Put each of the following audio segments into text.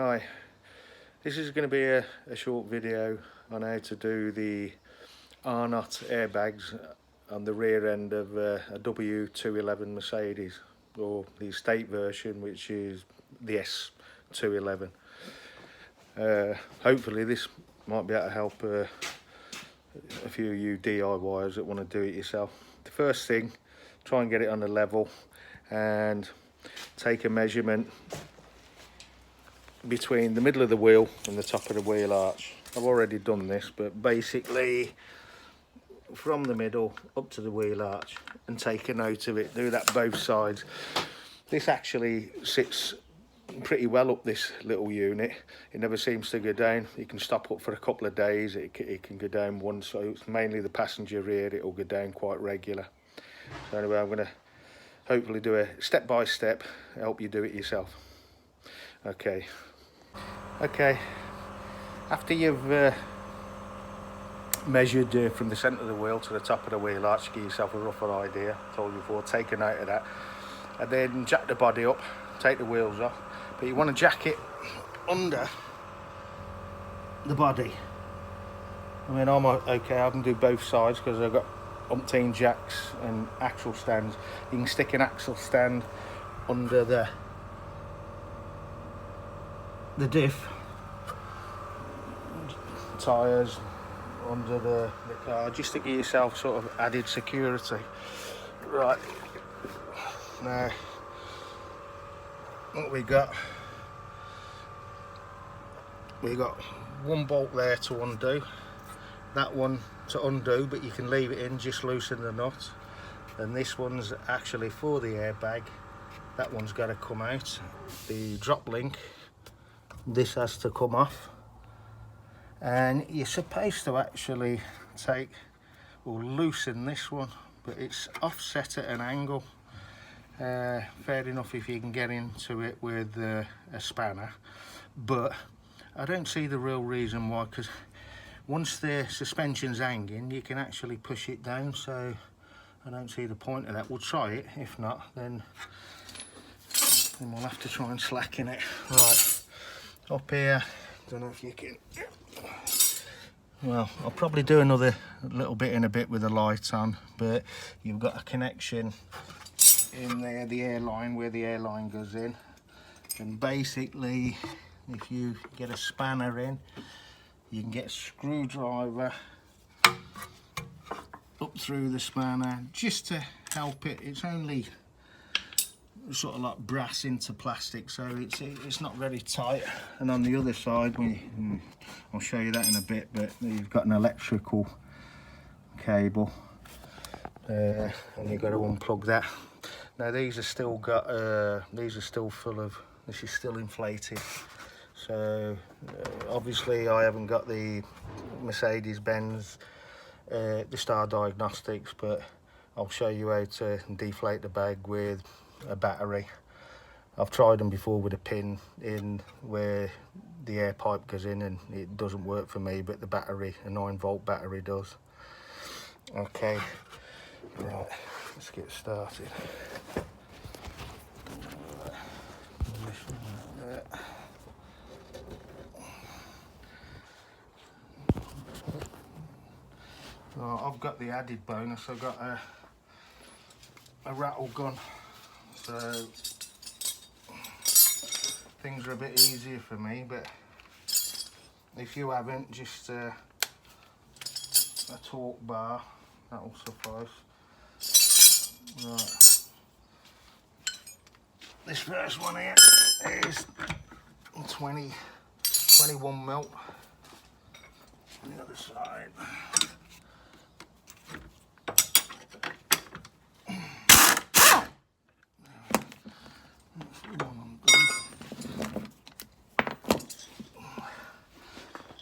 Hi, this is going to be a short video on how to do the R-Knot airbags on the rear end of a W211 Mercedes, or the estate version, which is the S211. Hopefully this might be able to help a few of you DIYers that want to do it yourself. The first thing, try and get it on a level and take a measurement between the middle of the wheel and the top of the wheel arch. I've already done this, but basically from the middle up to the wheel arch, and take a note of it. Do that both sides. This actually sits pretty well up this little unit. It never seems to go down. You can stop up for a couple of days. It can go down once, so it's mainly the passenger rear. It'll go down quite regular. So anyway, I'm going to hopefully do a step by step, help you do it yourself. Okay, after you've measured from the centre of the wheel to the top of the wheel arch, give yourself a rougher idea. I told you before, take a note of that, and then jack the body up, take the wheels off, but you want to jack it under the body. I mean, I'm okay, I can do both sides because I've got umpteen jacks and axle stands. You can stick an axle stand under the diff, tyres, under the car, just to give yourself sort of added security. Right, now what we got one bolt there to undo, that one to undo, but you can leave it in, just loosen the nut. And this one's actually for the airbag, that one's got to come out. The drop link, this has to come off, and you're supposed to actually take or loosen this one, but it's offset at an angle. Fair enough if you can get into it with a spanner, but I don't see the real reason why, because once the suspension's hanging you can actually push it down, so I don't see the point of that. We'll try it. If not, then we'll have to try and slacken it. Right, up here, don't know if you can, well, I'll probably do another little bit in a bit with the light on, but you've got a connection in there, the airline, where the airline goes in, and basically if you get a spanner in, you can get a screwdriver up through the spanner just to help it. It's only sort of like brass into plastic, so it's not very tight. And on the other side, I'll show you that in a bit, but you've got an electrical cable, and you've got to unplug that. Now these are still got these are still full of, this is still inflated, so obviously I haven't got the Mercedes-Benz the Star Diagnostics, but I'll show you how to deflate the bag with a battery. I've tried them before with a pin in where the air pipe goes in, and it doesn't work for me, but the battery, a 9-volt battery, does. Okay, right, let's get started. I've got the added bonus, I've got a rattle gun, so things are a bit easier for me, but if you haven't, just a torque bar, that will suffice. Right, this first one here is 21 mil. On the other side,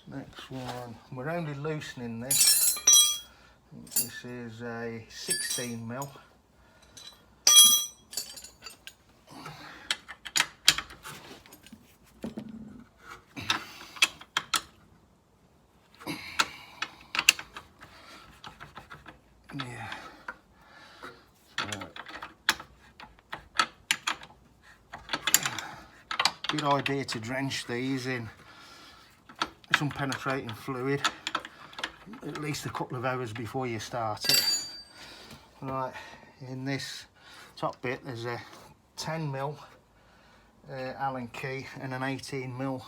next one, we're only loosening this. This is a 16 mil. Yeah. good idea to drench these in some penetrating fluid at least a couple of hours before you start it. Right, in this top bit there's a 10mm Allen key and an 18mm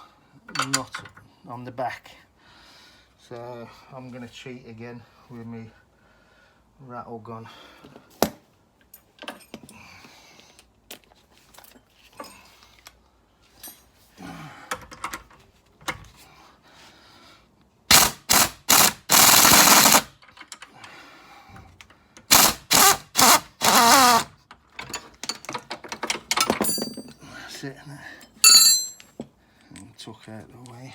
nut on the back. So I'm going to cheat again with my rattle gun. That's it, and tuck out the way.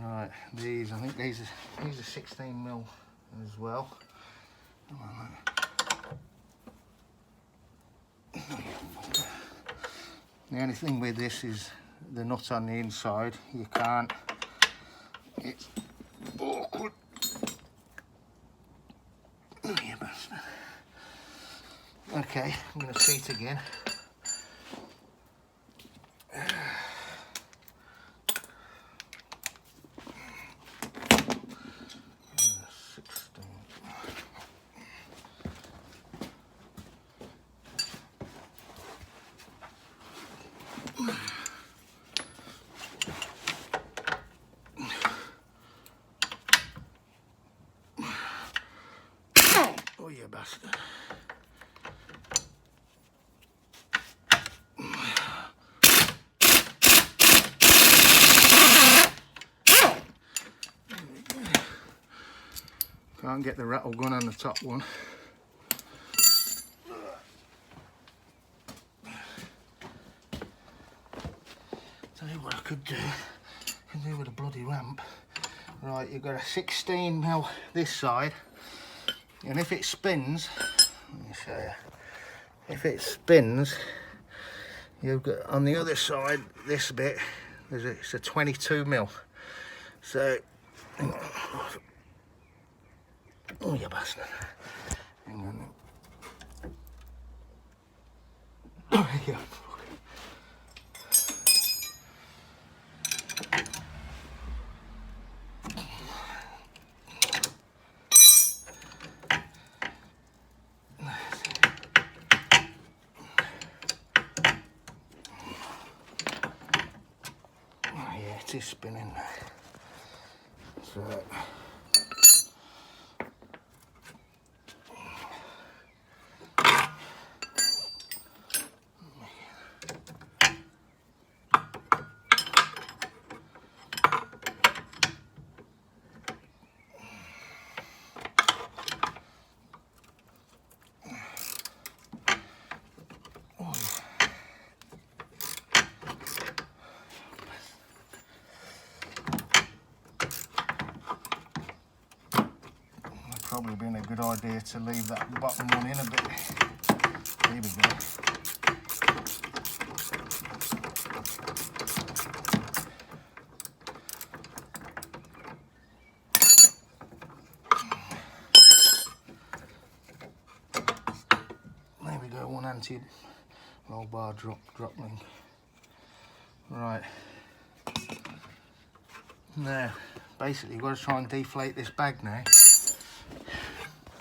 Right, these, I think these are 16mm as well. The only thing with this is the nut on the inside. You can't. It's awkward. Oh, you bastard. Okay, I'm going to cheat again. Oh, you bastard. Can't get the rattle gun on the top one. Tell you what I could do. I can do with a bloody ramp. Right, you've got a 16mm this side, and if it spins, let me show you. If it spins, you've got on the other side, this bit, it's a 22mm. So, hang on. Oh, you bastard. Hang on. Oh, yeah. Oh, yeah, it is spinning. So. Probably been a good idea to leave that bottom one in a bit. Here we go. There we go, one anti-roll bar dropping. Right. Now, basically you've got to try and deflate this bag now.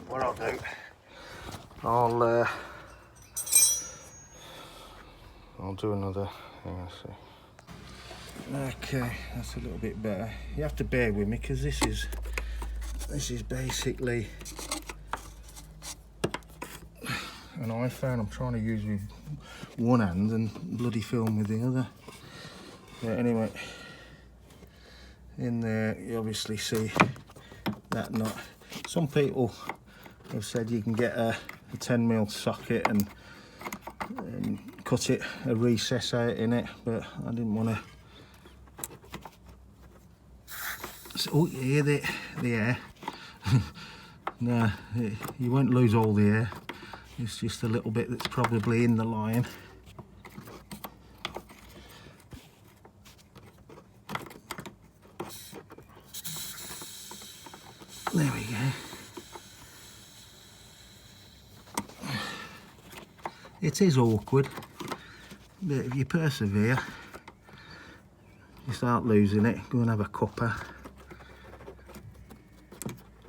What I'll do, I'll do another, hang on a sec. Okay, that's a little bit better. You have to bear with me because this is basically an iPhone I'm trying to use with one hand and bloody film with the other. But anyway, in there you obviously see that nut. Some people have said you can get a 10mm socket and cut it a recess out in it, but I didn't want to. So, oh, you hear the air? No, you won't lose all the air. It's just a little bit that's probably in the line. There we go. It is awkward, But if you persevere, you start losing it, go and have a cuppa.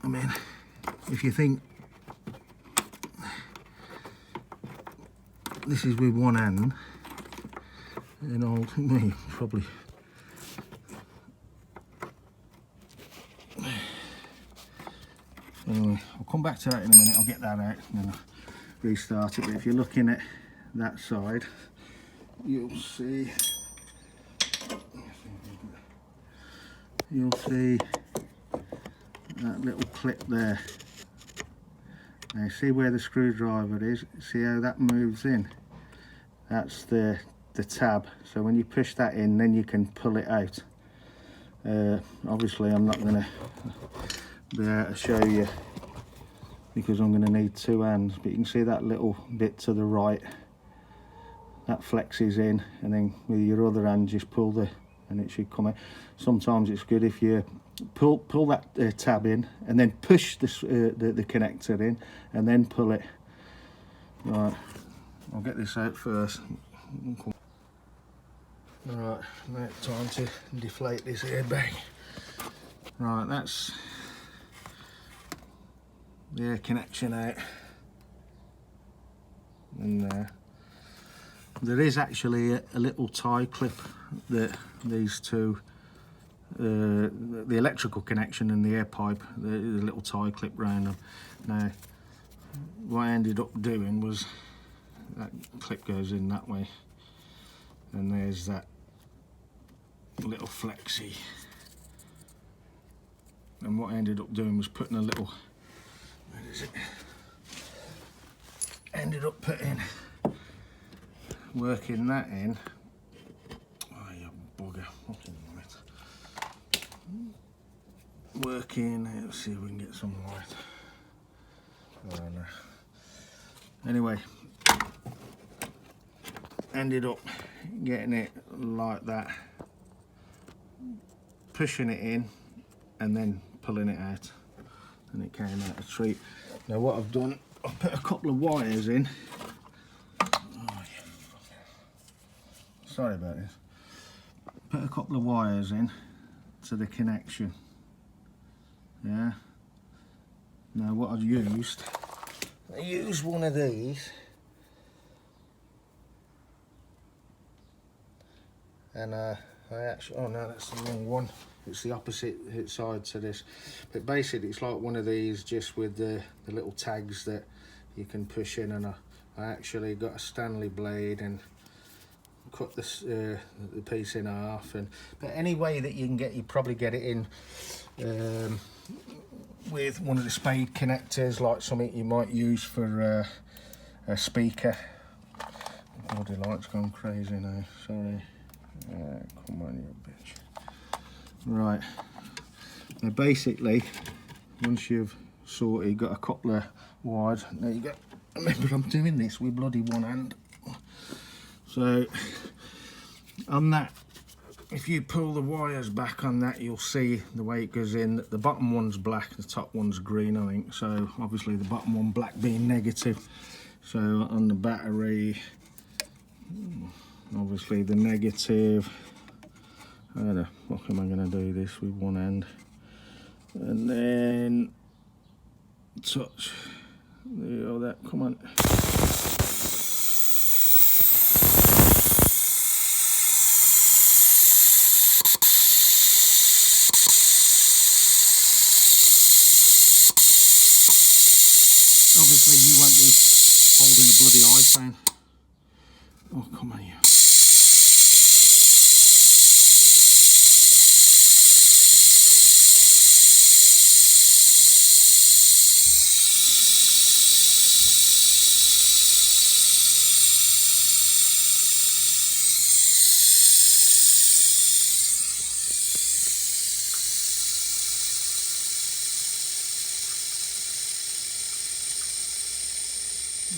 I mean, if you think this is with one hand, then I'll probably anyway, I'll come back to that in a minute. I'll get that out and then I'll restart it. But if you're looking at that side, you'll see that little clip there. Now see where the screwdriver is, see how that moves in? That's the tab, so when you push that in, then you can pull it out. Obviously I'm not going to be able to show you because I'm going to need two hands, but you can see that little bit to the right, that flexes in, and then with your other hand just pull and it should come out. Sometimes it's good if you pull that tab in and then push the connector in and then pull it. Right, I'll get this out first. Right, now it's time to deflate this airbag. Right, that's the air connection out. And there is actually a little tie clip that these two, the electrical connection and the air pipe, the little tie clip round them. Now, what I ended up doing was that clip goes in that way, and there's that little flexi. And what I ended up doing was putting a little, where is it? Ended up working that in. Oh, you bugger. Working, let's see if we can get some light. Oh, no. Anyway, ended up getting it like that, pushing it in and then pulling it out, and it came out a treat. Now what I've done, I've put a couple of wires in. Oh, yeah. Sorry about this. Put a couple of wires in to the connection. Yeah. Now what I've used, I used one of these, and I actually, oh no, that's the wrong one. It's the opposite side to this. But basically it's like one of these, just with the little tags that you can push in, and I actually got a Stanley blade and cut this the piece in half. But any way that you can get, you probably get it in with one of the spade connectors, like something you might use for a speaker. Body light's gone crazy now, sorry. Come on, you bitch. Right, now basically, once you've sorted, got a couple of wires. There you go. Remember, I'm doing this with bloody one hand. So on that, if you pull the wires back on that, you'll see the way it goes in. The bottom one's black, the top one's green, I think. So obviously the bottom one black being negative. So on the battery, obviously the negative. How the fuck am I going to do this with one hand? And then touch the other. Come on. Obviously you won't be holding a bloody iPhone. Oh, come on, you.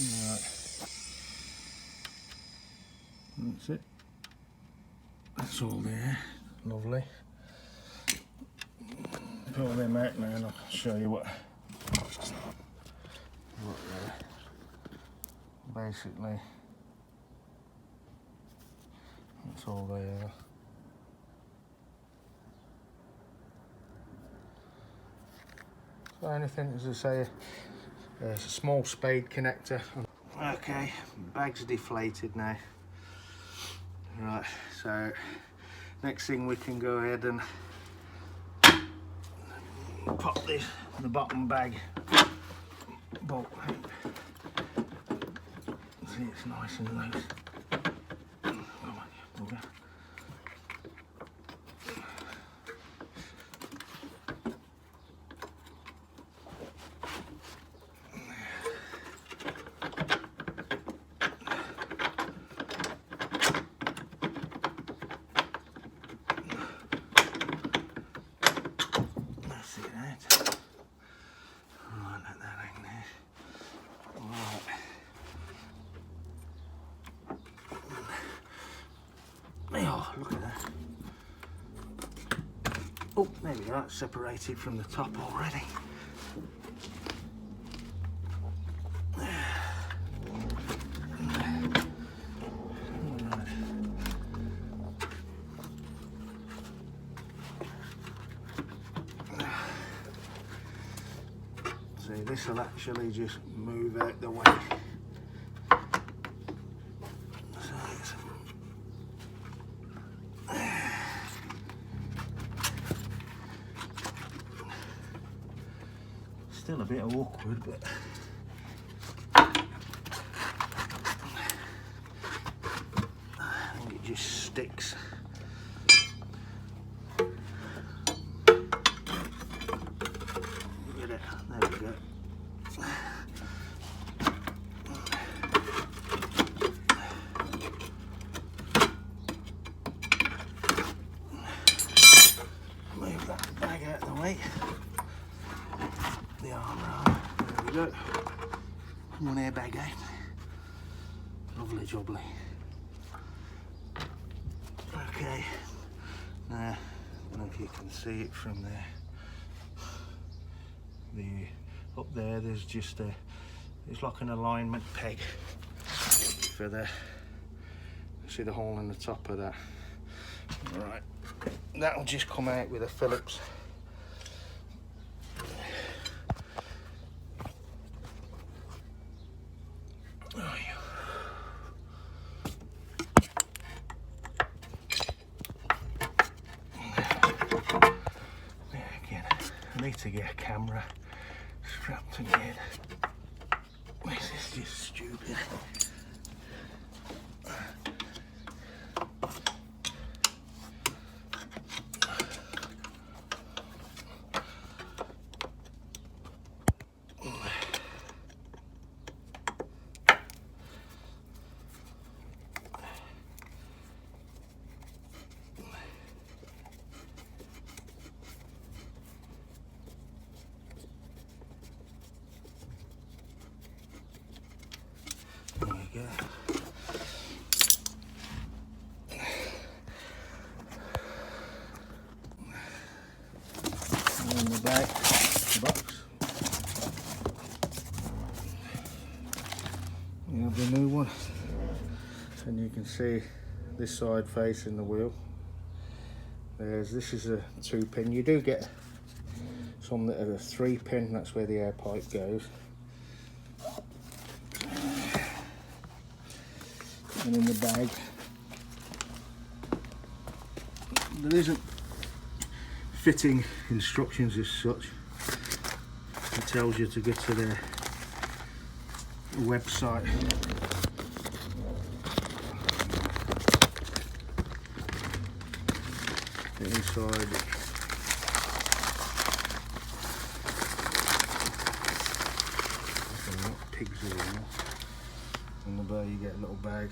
Right. That's it. That's all there. Lovely. Pull them out now and I'll show you what basically that's all they are. So anything, as I say, it's a small spade connector. Okay, bag's deflated now. Right, so next thing we can go ahead and pop this, the bottom bag bolt out. See, it's nice and loose. Come on, you bugger. That's it out. Right, let that hang there. Right. Oh, look at that. Oh, there we go, it's separated from the top already. See, this will actually just move out the way. Still a bit awkward, but I think it just sticks. Look at it, there we go. Move that bag out of the way. The arm, there we go. One airbag out. Lovely jubbly. Okay, now, I don't know if you can see it from there. Up there, there's just it's like an alignment peg for the, see the hole in the top of that. Right, that'll just come out with a Phillips. I need to get a camera strapped again. This is just stupid. There we go. And in the back, the box. You have the new one. And you can see this side facing the wheel. This is a 2-pin. You do get some that are a 3-pin, that's where the air pipe goes. And in the bag, there isn't fitting instructions as such. It tells you to go to their website. The inside, pigs are in there. In the back you get a little bag,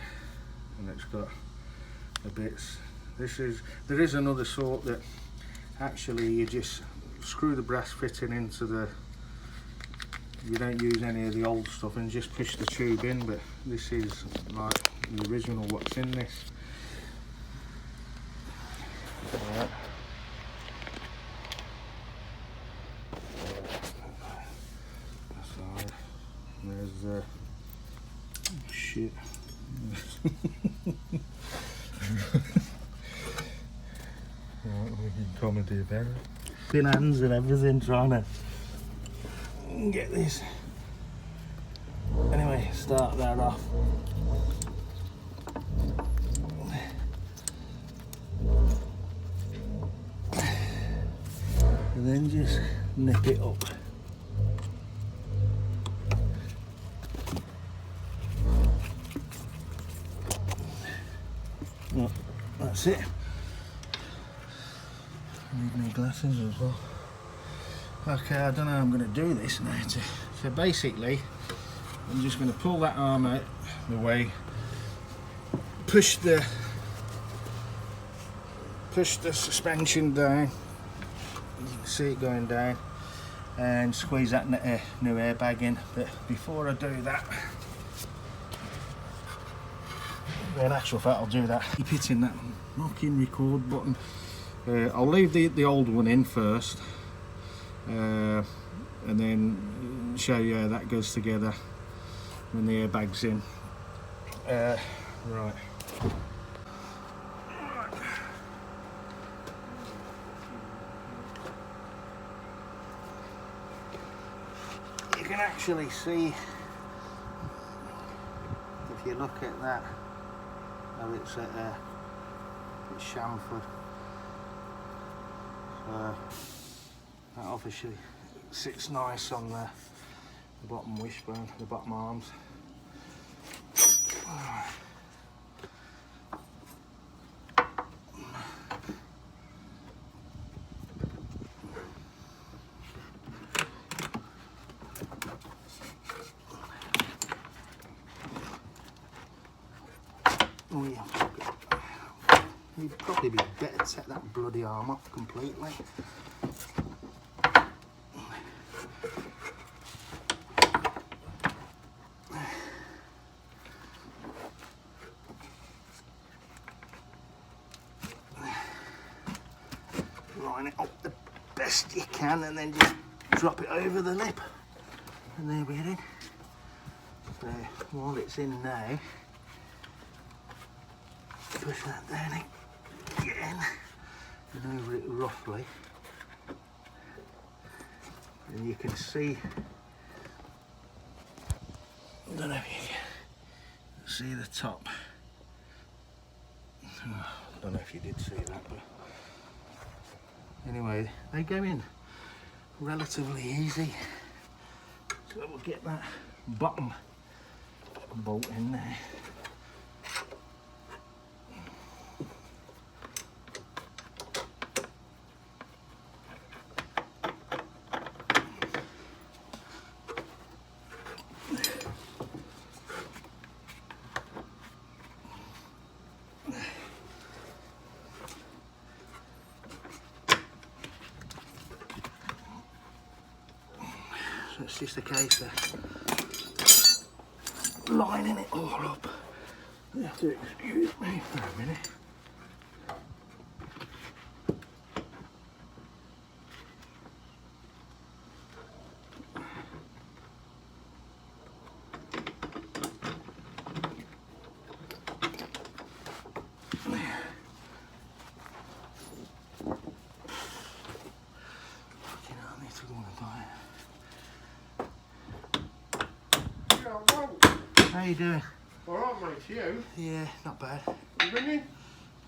and it's got the bits. There is another sort that actually you just screw the brass fitting into the, you don't use any of the old stuff and just push the tube in, but this is like the original what's in this. Right. Aside, there's the shit. Right, we can come and do better. Thin hands and everything trying to get this. Anyway, start that off. And then just nip it up. Well, that's it. Need new glasses as well. Okay, I don't know how I'm going to do this now. So basically, I'm just going to pull that arm out the way, push the suspension down. You can see it going down, and squeeze that new airbag in. But before I do that, in actual fact, I'll do that. Keep hitting that knocking record button. I'll leave the old one in first, and then show you how that goes together when the airbag's in. Right. You can actually see, if you look at that, how it's at it's chamfered. So that obviously sits nice on the bottom wishbone, the bottom arms. Oh yeah, you'd probably be better to take that bloody arm off completely. Line it up the best you can and then just drop it over the lip. And there we're in. So while it's in now, push that down again and over it roughly, and you can see, I don't know if you can see the top. I don't know if you did see that, but anyway, they go in relatively easy. So we'll get that bottom bolt in there. So it's just a case of lining it all up. You have to excuse me for a minute. How you doing? Alright mate, you? Yeah, not bad. You ringing?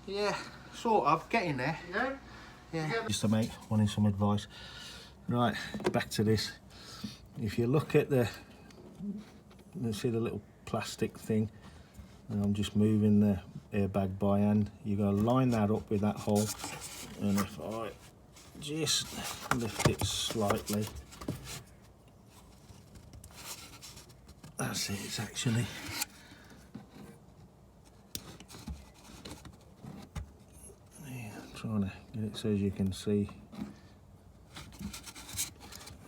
Yeah, sort of, getting there. Yeah? Yeah. Just a mate wanting some advice. Right, back to this. If you look at you see the little plastic thing, and I'm just moving the airbag by hand, you're going to line that up with that hole, and if I just lift it slightly, that's it. It's actually I'm trying to get it so as you can see.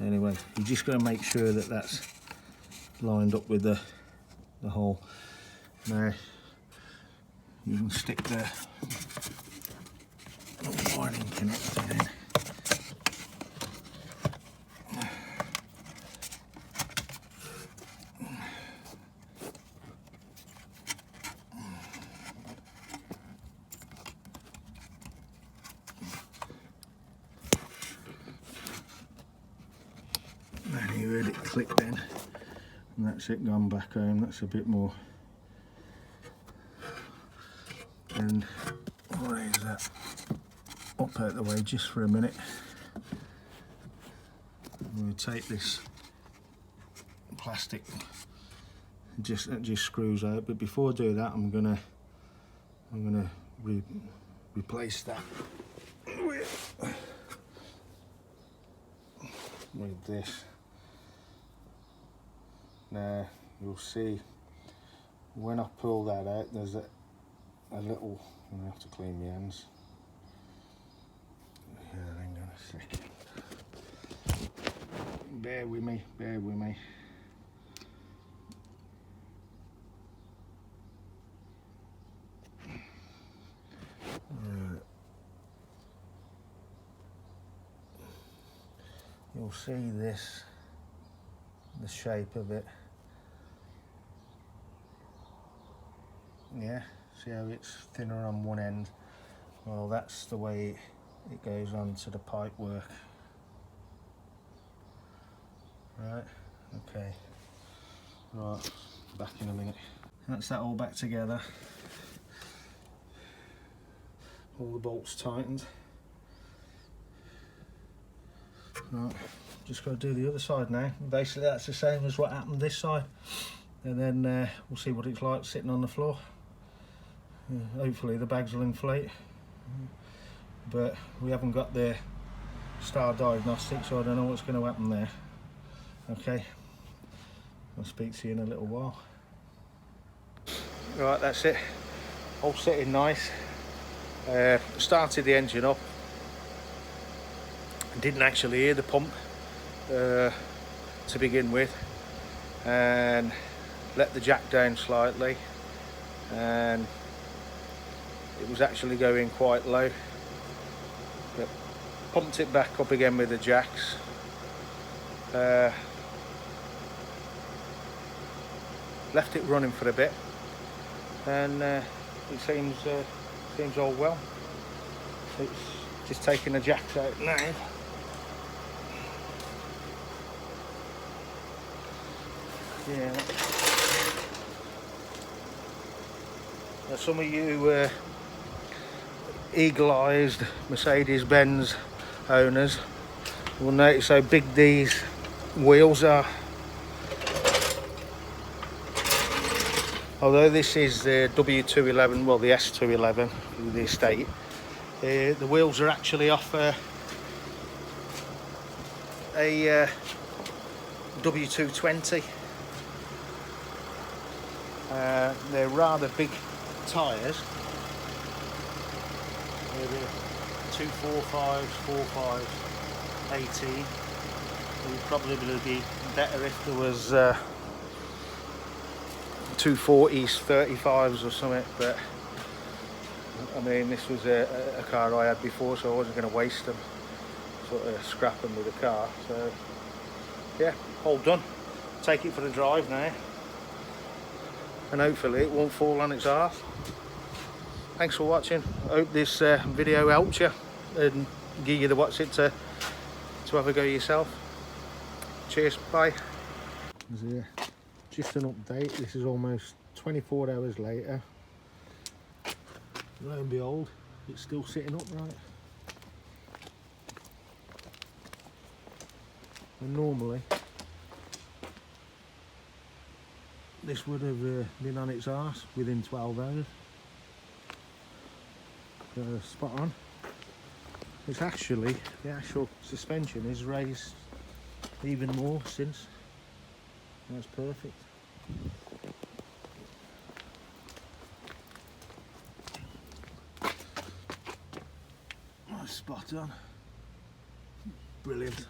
Anyway, you just got to make sure that that's lined up with the hole. Now you can stick the wiring connector in. click then, and that's it, gone back home. That's a bit more. And raise that up out the way just for a minute. I'm going to take this plastic, that just screws out, but before I do that I'm gonna replace that with this. Now you'll see when I pull that out, there's a little, I'm gonna have to clean my hands. Yeah, hang on a second. Bear with me, bear with me. You'll see this, the shape of it. Yeah, see how it's thinner on one end? Well, that's the way it goes on to the pipe work. Right, okay. Right, back in a minute. That's that all back together. All the bolts tightened. Right, just got to do the other side now. Basically that's the same as what happened this side, and then we'll see what it's like sitting on the floor. Hopefully the bags will inflate, but we haven't got the star diagnostics, so I don't know what's going to happen there. Okay, I'll speak to you in a little while. Right, that's it, all sitting nice. Started the engine up, didn't actually hear the pump to begin with, and let the jack down slightly, and it was actually going quite low, but pumped it back up again with the jacks. Left it running for a bit, and it seems all well. It's just taking the jacks out now. Yeah. Now some of you eagle-eyed Mercedes-Benz owners will notice how big these wheels are. Although this is the W211, well the S211, the estate, the wheels are actually off a W220. They're rather big tyres. They're the 245s, 45s, 18. It would probably be better if there was 240s, 35s or something, but I mean this was a car I had before, so I wasn't going to waste them, sort of scrap them with the car. So yeah, all done. Take it for a drive now, and hopefully it won't fall on its arse. Thanks for watching. I hope this video helped you and give you the what's it to have a go yourself. Cheers, bye. Just an update, this is almost 24 hours later. Lo and behold, it's still sitting upright. And normally this would have been on its arse within 12 hours. Spot on. It's actually, the actual suspension is raised even more since. That's perfect. Spot on. Brilliant.